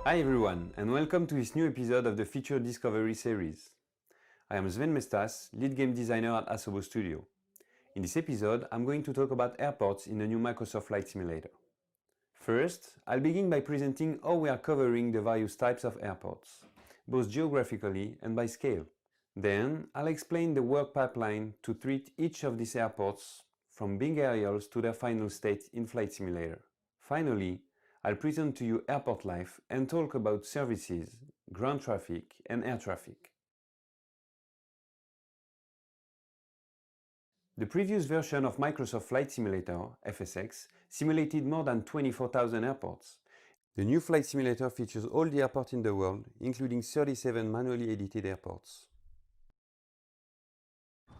Hi everyone, and welcome to this new episode of the Feature Discovery series. I am Sven Mestas, lead game designer at Asobo Studio. In this episode, I'm going to talk about airports in the new Microsoft Flight Simulator. First, I'll begin by presenting how we are covering the various types of airports, both geographically and by scale. Then, I'll explain the work pipeline to treat each of these airports from being aerials to their final state in Flight Simulator. Finally, I'll present to you airport life and talk about services, ground traffic and air traffic. The previous version of Microsoft Flight Simulator, FSX, simulated more than 24,000 airports. The new Flight Simulator features all the airports in the world, including 37 manually edited airports.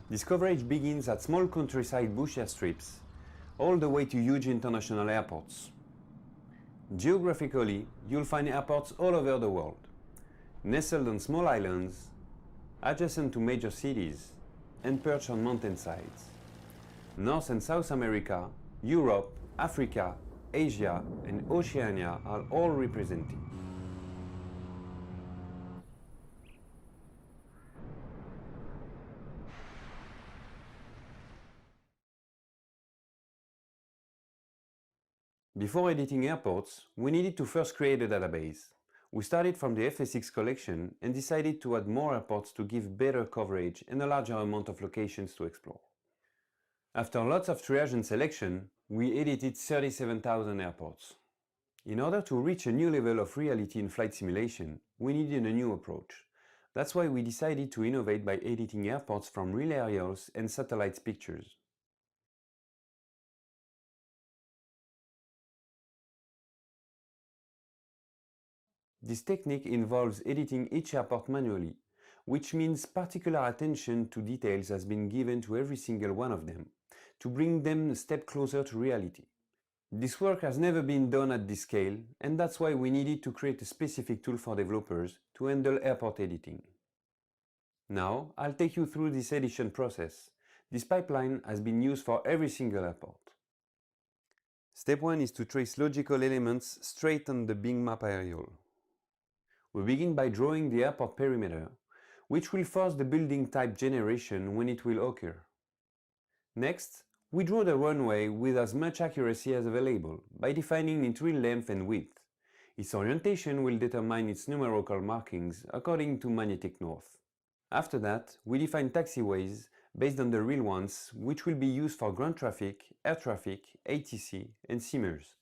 This coverage begins at small countryside bush airstrips, all the way to huge international airports. Geographically, you'll find airports all over the world, nestled on small islands, adjacent to major cities, and perched on mountainsides. North and South America, Europe, Africa, Asia, and Oceania are all represented. Before editing airports, we needed to first create a database. We started from the FSX collection and decided to add more airports to give better coverage and a larger amount of locations to explore. After lots of triage and selection, we edited 37,000 airports. In order to reach a new level of reality in flight simulation, we needed a new approach. That's why we decided to innovate by editing airports from real aerials and satellite pictures. This technique involves editing each airport manually, which means particular attention to details has been given to every single one of them, to bring them a step closer to reality. This work has never been done at this scale, and that's why we needed to create a specific tool for developers to handle airport editing. Now, I'll take you through this edition process. This pipeline has been used for every single airport. Step 1 is to trace logical elements straight on the Bing map aerial. We begin by drawing the airport perimeter, which will force the building type generation when it will occur. Next, we draw the runway with as much accuracy as available by defining its real length and width. Its orientation will determine its numerical markings according to magnetic north. After that, we define taxiways based on the real ones, which will be used for ground traffic, air traffic, ATC, and Simmers.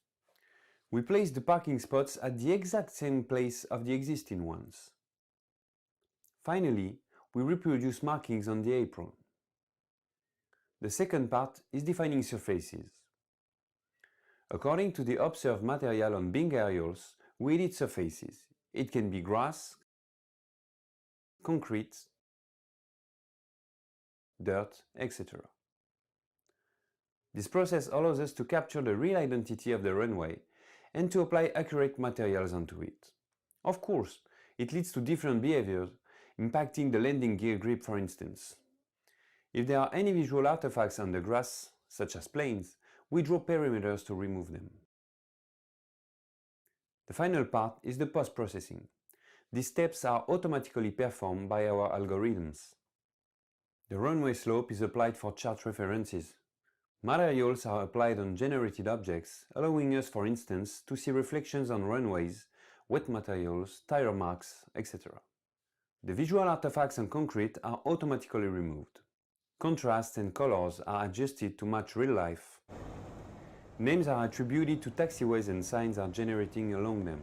We place the parking spots at the exact same place of the existing ones. Finally, we reproduce markings on the apron. The second part is defining surfaces. According to the observed material on Bing aerials, we edit surfaces. It can be grass, concrete, dirt, etc. This process allows us to capture the real identity of the runway and to apply accurate materials onto it. Of course, it leads to different behaviors, impacting the landing gear grip, for instance. If there are any visual artifacts on the grass, such as planes, we draw perimeters to remove them. The final part is the post-processing. These steps are automatically performed by our algorithms. The runway slope is applied for chart references. Materials are applied on generated objects, allowing us, for instance, to see reflections on runways, wet materials, tire marks, etc. The visual artifacts on concrete are automatically removed. Contrasts and colors are adjusted to match real life. Names are attributed to taxiways and signs are generating along them.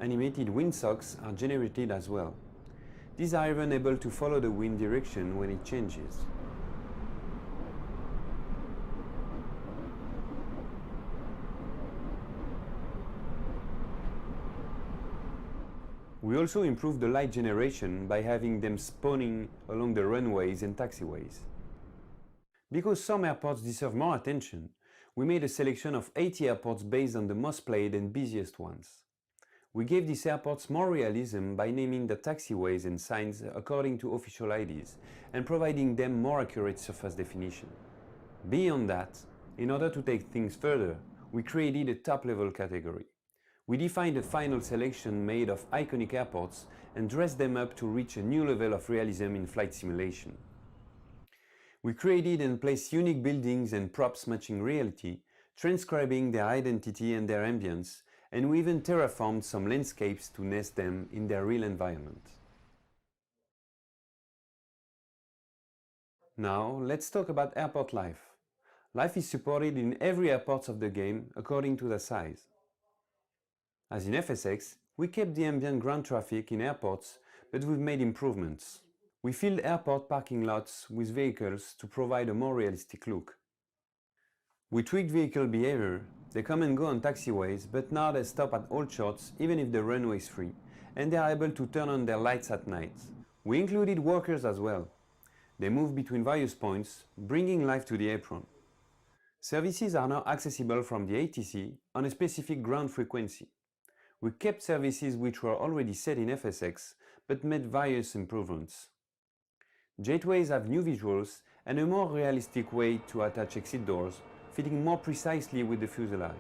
Animated windsocks are generated as well. These are even able to follow the wind direction when it changes. We also improve the light generation by having them spawning along the runways and taxiways. Because some airports deserve more attention, we made a selection of 80 airports based on the most played and busiest ones. We gave these airports more realism by naming the taxiways and signs according to official IDs and providing them more accurate surface definition. Beyond that, in order to take things further, we created a top-level category. We defined a final selection made of iconic airports and dressed them up to reach a new level of realism in flight simulation. We created and placed unique buildings and props matching reality, transcribing their identity and their ambience, and we even terraformed some landscapes to nest them in their real environment. Now, let's talk about airport life. Life is supported in every airport of the game according to their size. As in FSX, we kept the ambient ground traffic in airports, but we've made improvements. We filled airport parking lots with vehicles to provide a more realistic look. We tweaked vehicle behavior. They come and go on taxiways, but now they stop at all shots even if the runway is free, and they are able to turn on their lights at night. We included workers as well. They move between various points, bringing life to the apron. Services are now accessible from the ATC on a specific ground frequency. We kept services which were already set in FSX, but made various improvements. Gateways have new visuals and a more realistic way to attach exit doors, fitting more precisely with the fuselage.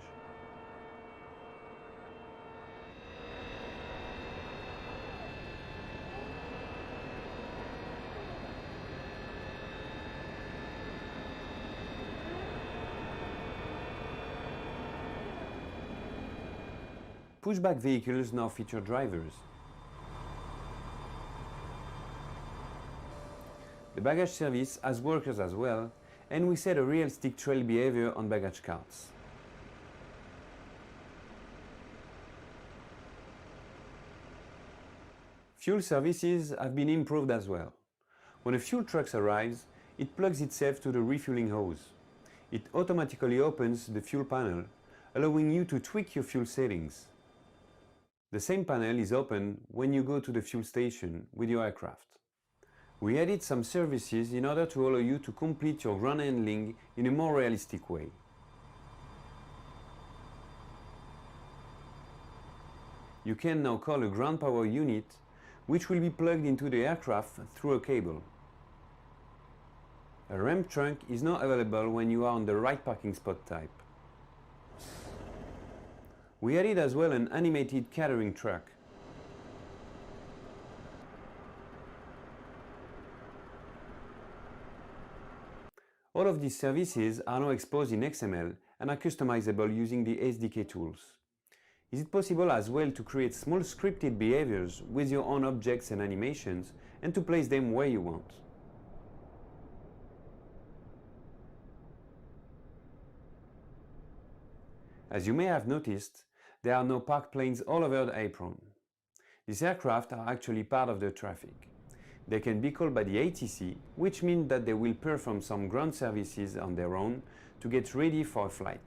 Pushback vehicles now feature drivers. The baggage service has workers as well, and we set a realistic trail behavior on baggage carts. Fuel services have been improved as well. When a fuel truck arrives, it plugs itself to the refueling hose. It automatically opens the fuel panel, allowing you to tweak your fuel settings. The same panel is open when you go to the fuel station with your aircraft. We added some services in order to allow you to complete your ground handling in a more realistic way. You can now call a ground power unit, which will be plugged into the aircraft through a cable. A ramp trunk is now available when you are on the right parking spot type. We added as well an animated catering truck. All of these services are now exposed in XML and are customizable using the SDK tools. Is it possible as well to create small scripted behaviors with your own objects and animations and to place them where you want? As you may have noticed, there are now parked planes all over the apron. These aircraft are actually part of the traffic. They can be called by the ATC, which means that they will perform some ground services on their own to get ready for a flight.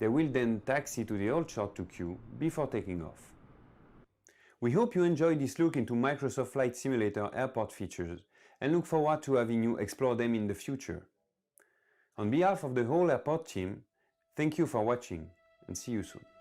They will then taxi to the hold shot to queue before taking off. We hope you enjoyed this look into Microsoft Flight Simulator airport features and look forward to having you explore them in the future. On behalf of the whole airport team, thank you for watching and see you soon.